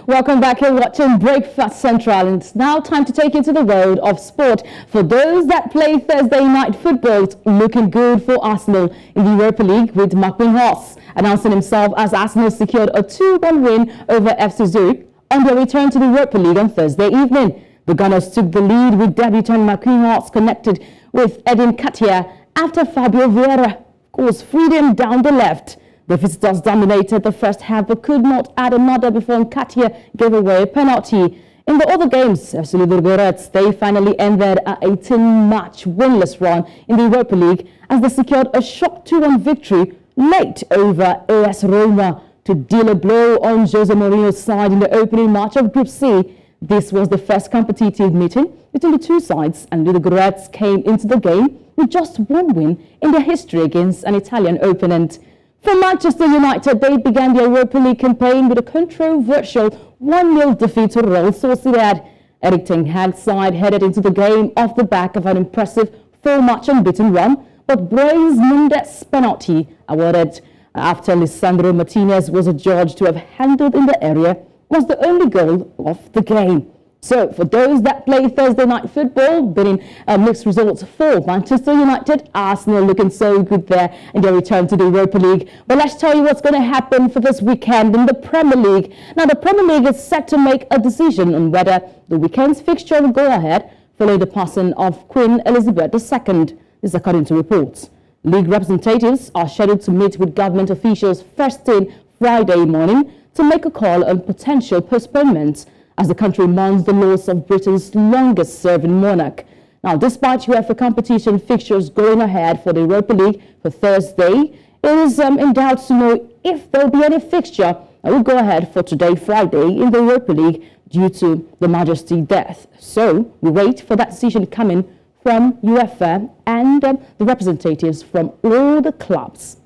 Welcome back. You're watching Breakfast Central, and it's now time to take you to the world of sport. For those that play Thursday night football, it's looking good for Arsenal in the Europa League, with Maquinhos announcing himself as Arsenal secured a 2-1 win over FC Zurich on their return to the Europa League on Thursday evening. The Gunners took the lead with debutant Marquinhos connected with Nketiah after Fabio Vieira was freed him down the left. The visitors dominated the first half but could not add another before Nketiah gave away a penalty. In the other games, FC Zurich, they finally ended an 18-match winless run in the Europa League as they secured a shock 2-1 victory late over AS Roma to deal a blow on Jose Mourinho's side in the opening match of Group C. This was the first competitive meeting between the two sides, and the Reds came into the game with just one win in their history against an Italian opponent. For Manchester United, they began their Europa League campaign with a controversial 1-0 defeat to Real Sociedad. Erik ten Hag's side headed into the game off the back of an impressive 4-match unbeaten run, but Brain's Mendes penalty awarded after Lisandro Martinez was adjudged to have handled in the area was the only goal of the game. So, for those that play Thursday night football, bidding mixed results for Manchester United, Arsenal looking so good there in their return to the Europa League. But let's tell you what's going to happen for this weekend in the Premier League. Now, the Premier League is set to make a decision on whether the weekend's fixture will go ahead following the passing of Queen Elizabeth II. This is according to reports. League representatives are scheduled to meet with government officials first thing Friday morning to make a call on potential postponements as the country mourns the loss of Britain's longest-serving monarch. Now, despite UEFA competition fixtures going ahead for the Europa League for Thursday, it is in doubt to know if there will be any fixture that will go ahead for today, Friday, in the Europa League due to the Majesty death. So, we wait for that decision coming from UEFA and the representatives from all the clubs.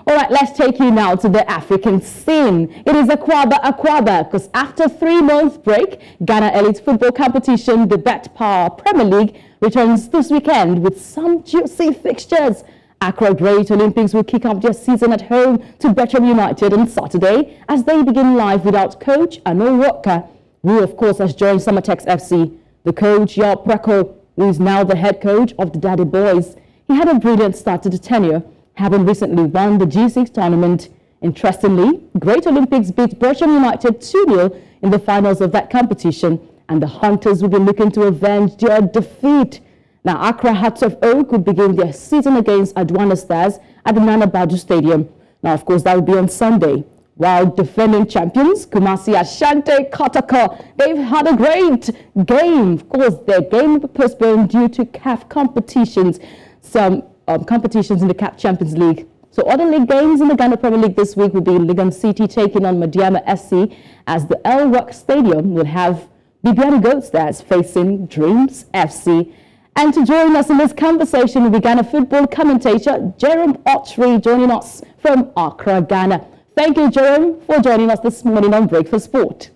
All right, let's take you now to the African scene. It is Aquaba, because after a 3-month break, Ghana Elite Football Competition, the Bet Power Premier League, returns this weekend with some juicy fixtures. Accra Great Olympics will kick off their season at home to Bertram United on Saturday as they begin life without coach Ano Walker, who of course has joined Summertex FC. The coach, Yop Preko, who is now the head coach of the Daddy Boys, he had a brilliant start to the tenure, having recently won the G6 tournament. Interestingly, Great Olympics beat Bertram United 2-0 in the finals of that competition, and the Hunters will be looking to avenge their defeat. Now, Accra Hearts of Oak will begin their season against Adwana Stars at the Nana Badu Stadium. Now, of course, that will be on Sunday. While defending champions, Kumasi Ashanti Kotoko, they've had a great game. Of course, their game will be postponed due to CAF competitions. Some competitions in the CAF Champions League. So other league games in the Ghana Premier League this week will be Ligam City taking on Madiama SC, as the El Rock Stadium will have Bibiani Goat Stars facing Dreams FC. And to join us in this conversation will be Ghana football commentator Jerome Otri, joining us from Accra, Ghana. Thank you, Jerome, for joining us this morning on Break for Sport.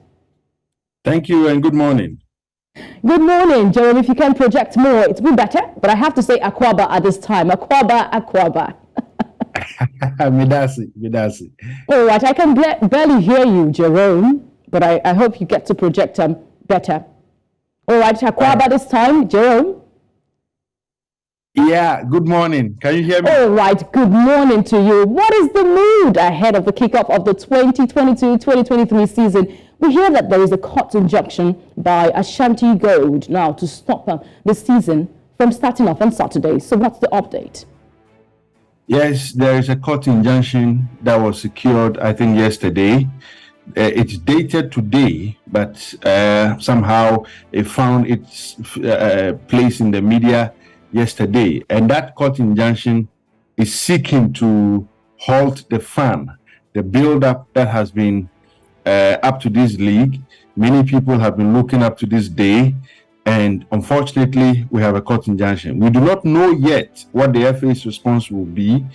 Thank you and good morning. Good morning, Jerome. If you can project more, it would be better. But I have to say Aquaba at this time. Aquaba. Midasi. All right, I can barely hear you, Jerome, but I hope you get to project better. All right, Aquaba this time, Jerome. Yeah, good morning. Can you hear me? All right, good morning to you. What is the mood ahead of the kickoff of the 2022-2023 season? We hear that there is a court injunction by Ashanti Gold now to stop the season from starting off on Saturday. So what's the update? Yes, there is a court injunction that was secured, I think, yesterday. It's dated today, but somehow it found its place in the media yesterday. And that court injunction is seeking to halt the fun, the build-up that has been up to this league. Many people have been looking up to this day, and unfortunately we have a court injunction. We do not know yet what the FA's response will be,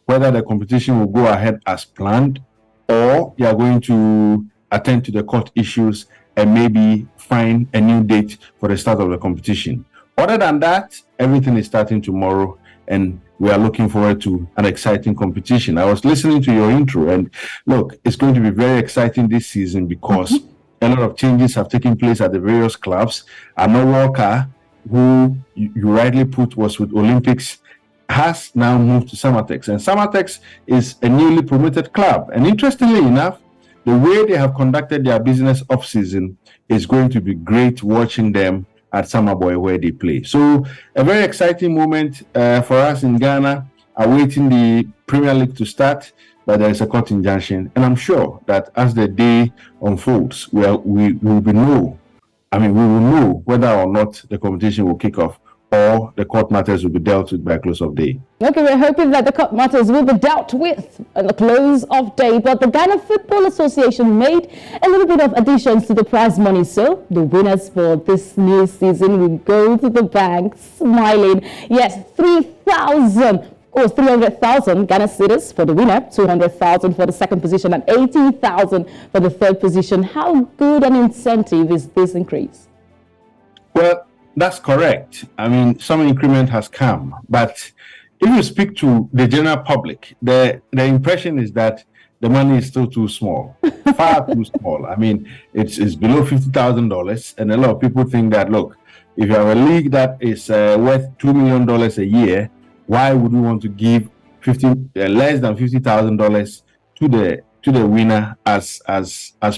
whether the competition will go ahead as planned or they are going to attend to the court issues and maybe find a new date for the start of the competition. Other than that, everything is starting tomorrow, and we are looking forward to an exciting competition. I was listening to your intro, and look, it's going to be very exciting this season because a lot of changes have taken place at the various clubs. I know Walker, who you rightly put was with Olympics, has now moved to Samatex, and Samatex is a newly promoted club. And interestingly enough, the way they have conducted their business off-season is going to be great watching them at Samaboy where they play. So a very exciting moment for us in Ghana, awaiting the Premier League to start, but there is a court injunction. And I'm sure that as the day unfolds, we will know whether or not the competition will kick off or the court matters will be dealt with by close of day. Okay, we're hoping that the court matters will be dealt with at the close of day. But the Ghana Football Association made a little bit of additions to the prize money. So the winners for this new season will go to the bank smiling. Yes, 300,000 Ghana cedis for the winner, 200,000 for the second position, and 18,000 for the third position. How good an incentive is this increase? Well, that's correct. I mean, some increment has come, but if you speak to the general public, the impression is that the money is still too small, far too small. I mean, it's below $50,000, and a lot of people think that, look, if you have a league that is worth $2 million a year, why would we want to give less than $50,000 to the winner as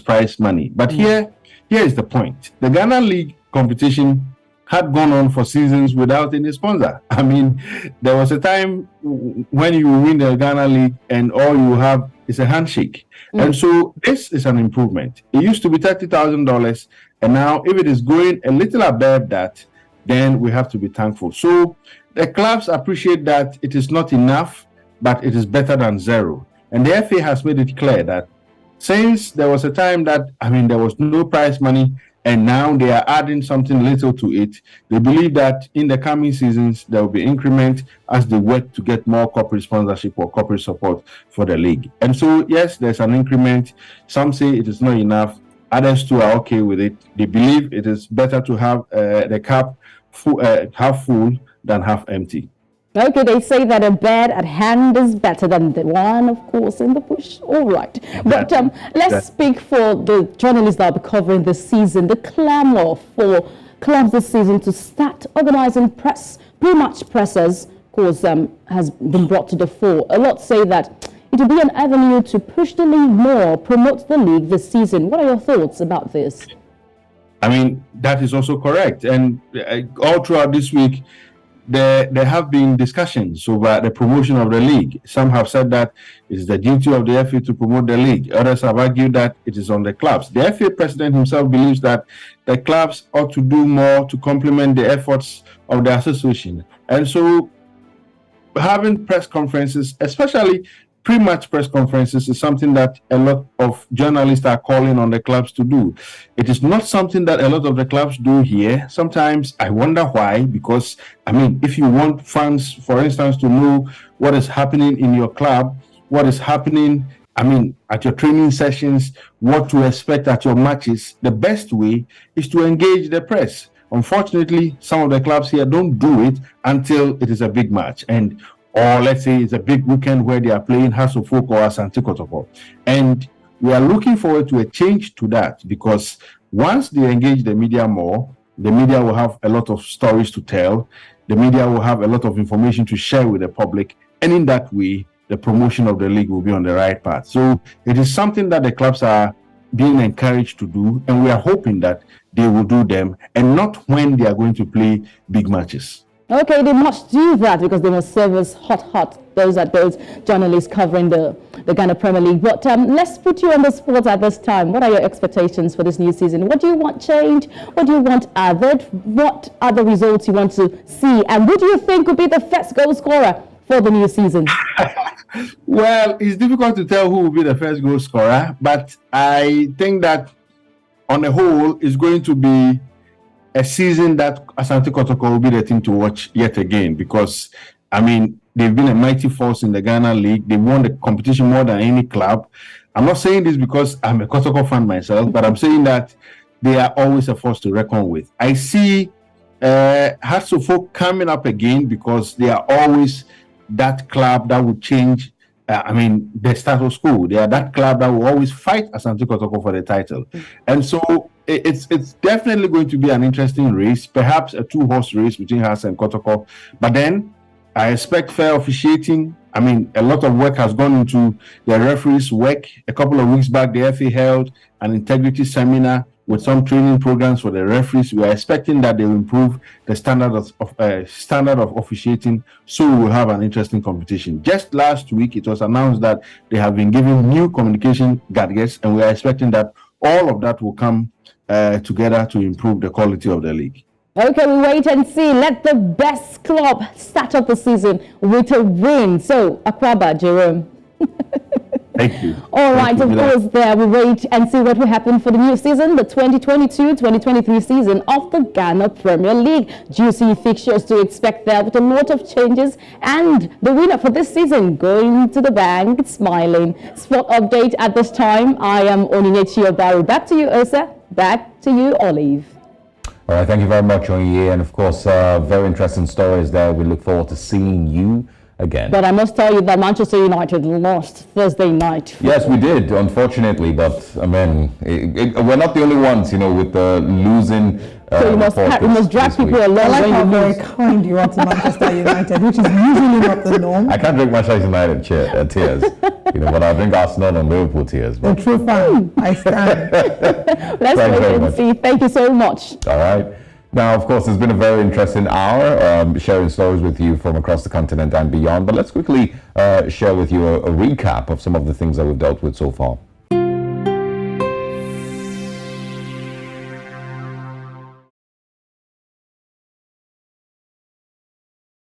prize money? But here is the point: the Ghana League competition had gone on for seasons without any sponsor. I mean, there was a time when you win the Ghana League and all you have is a handshake. And so this is an improvement. It used to be $30,000, and now if it is going a little above that, then we have to be thankful. So the clubs appreciate that it is not enough, but it is better than zero. And the FA has made it clear that since there was a time that, there was no prize money, and now they are adding something little to it, they believe that in the coming seasons, there will be increment as they work to get more corporate sponsorship or corporate support for the league. And so, yes, there's an increment. Some say it is not enough. Others too are okay with it. They believe it is better to have the cup half full than half empty. Okay, they say that a bird at hand is better than the one, of course, in the bush. All right. But let's speak for the journalists that will be covering this season. The clamor for clubs this season to start organizing pre-match presses, of course, has been brought to the fore. A lot say that it will be an avenue to push the league more, promote the league this season. What are your thoughts about this? That is also correct. And all throughout this week, there have been discussions over the promotion of the league. Some have said that it is the duty of the FA to promote the league. Others have argued that it is on the clubs. The FA president himself believes that the clubs ought to do more to complement the efforts of the association. And so having press conferences, especially pre-match press conferences, is something that a lot of journalists are calling on the clubs to do. It is not something that a lot of the clubs do here. Sometimes I wonder why, because, if you want fans, for instance, to know what is happening in your club, what is happening, at your training sessions, what to expect at your matches, the best way is to engage the press. Unfortunately, some of the clubs here don't do it until it is a big match. Or let's say it's a big weekend where they are playing Hasofok or Asante Kotoko. And we are looking forward to a change to that, because once they engage the media more, the media will have a lot of stories to tell. The media will have a lot of information to share with the public. And in that way, the promotion of the league will be on the right path. So it is something that the clubs are being encouraged to do. And we are hoping that they will do them, and not when they are going to play big matches. Okay, they must do that because they must serve us hot. Those journalists covering the Ghana Premier League. But let's put you on the spot at this time. What are your expectations for this new season? What do you want changed? What do you want added? What are the results you want to see? And who do you think will be the first goal scorer for the new season? Well, it's difficult to tell who will be the first goal scorer, but I think that on the whole, it's going to be a season that Asante Kotoko will be the team to watch yet again, because they've been a mighty force in the Ghana League. They've won the competition more than any club. I'm not saying this because I'm a Kotoko fan myself, but I'm saying that they are always a force to reckon with. I see Hasofok coming up again because they are always that club that would change I mean, the status quo. They are that club that will always fight Asante Kotoko for the title. And so it's definitely going to be an interesting race, perhaps a two-horse race between Hearts and Kotoko. But then I expect fair officiating. I mean, a lot of work has gone into the referees' work. A couple of weeks back, the FA held an integrity seminar with some training programs for the referees. We are expecting that they will improve the standard of officiating, so we will have an interesting competition. Just last week, it was announced that they have been given new communication gadgets, and we are expecting that all of that will come together to improve the quality of the league. Okay, we wait and see. Let the best club start off the season with a win. So, Akwaba, Jerome. Thank you. All right, of course, there we wait and see what will happen for the new season, the 2022-2023 season of the Ghana Premier League. Juicy fixtures to expect there with a lot of changes, and the winner for this season going to the bank smiling. Sport update at this time. I am Nketiah. Back to you, Osa. Back to you, Olive. All right, thank you very much, Onye. And of course, very interesting stories there. We look forward to seeing you again. But I must tell you that Manchester United lost Thursday night. Yes, we did, unfortunately. But I mean, we're not the only ones, you know, with the losing. So you must drag people along. I like how very kind you are to Manchester United, which is usually not the norm. I can't drink Manchester United tears, you know, but I'll drink Arsenal and Liverpool tears. The true fan, I stand. Let's wait and see. Thank you so much. All right. Now, of course, it's been a very interesting hour sharing stories with you from across the continent and beyond. But let's quickly share with you a recap of some of the things that we've dealt with so far.